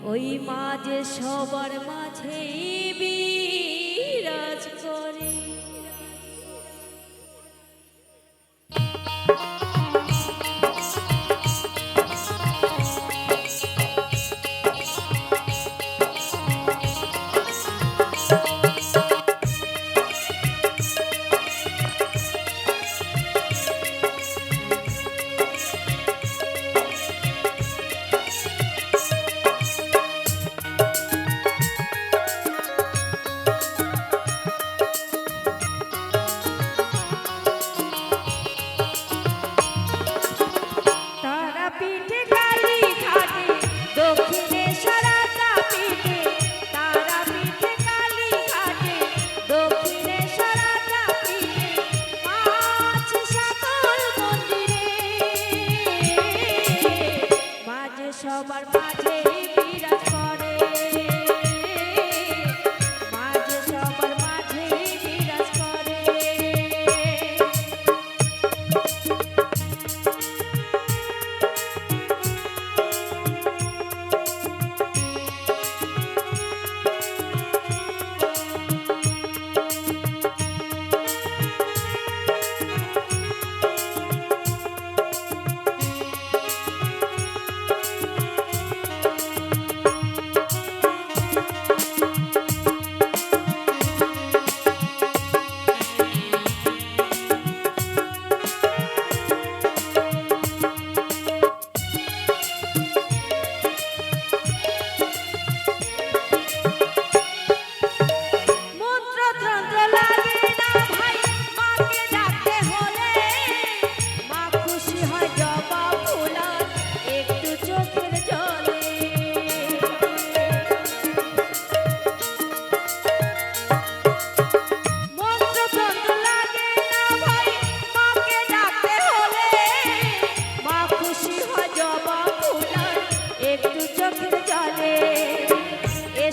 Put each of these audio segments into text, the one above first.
ওই মাঝে সবার মাঝে বিরাজ করে। সবার মাঝে বিরাজ করে, মাঝে সবার মাঝে বিরাজ করে।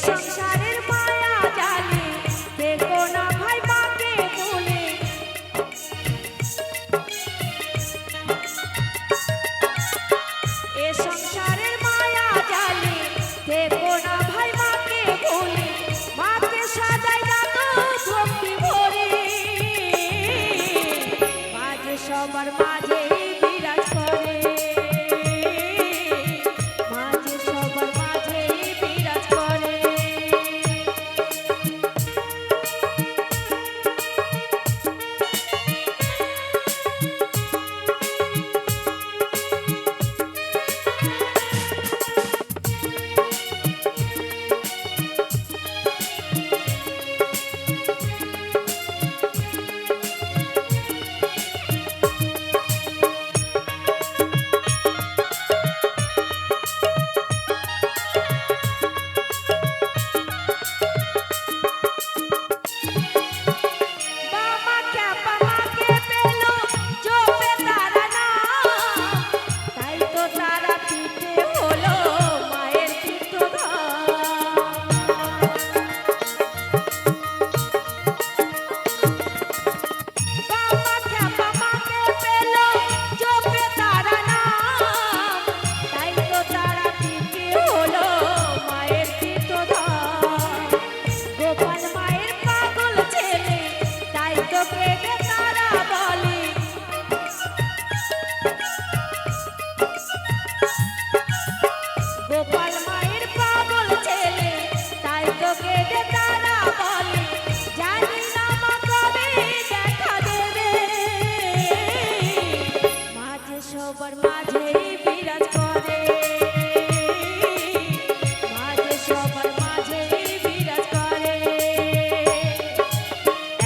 সংসারের মায়া জালে দেখো না ভাই মাকে বলে, এ সংসারের মায়া জালে দেখো না ভাই মাকে বলে, মাকে সাজাই জানো ভক্তি ভরে, মাঝে সবার মাঝে বিরাজ করে, মাঝে সবার মাঝে বিরাজ করে। গোপাল মায়ের পাগল ছেলে তাই তো কেঁদে তারা বলে, জানি না মা কবে দেখা দেবে, মাঝে সবার মাঝে বিরাজ করে, মাঝে সবার মাঝে বিরাজ করে।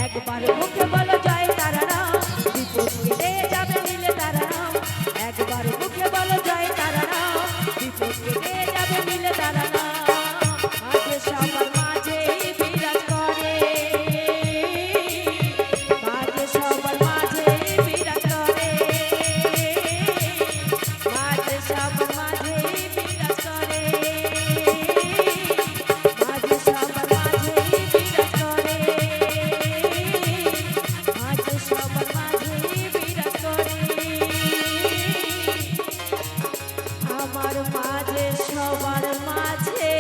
একবার মুখে বলো জয় তারা রাম, বিপদ কেটে যাবে নীলে তারা রাম, একবার মুখে বলো জয় তারা রাম, বিপদ কেটে যাবে নীলে তারা রাম, মাঝে সবার মাঝে বিরাজ করে, মাঝে সবার মাঝে বিরাজ করে, মাঝে সবার মাঝে বিরাজ করে, মাঝে সবার মাঝে বিরাজ করে, মাঝে সবার মাঝে বিরাজ করে। আমার মাঝে সবার মাঝে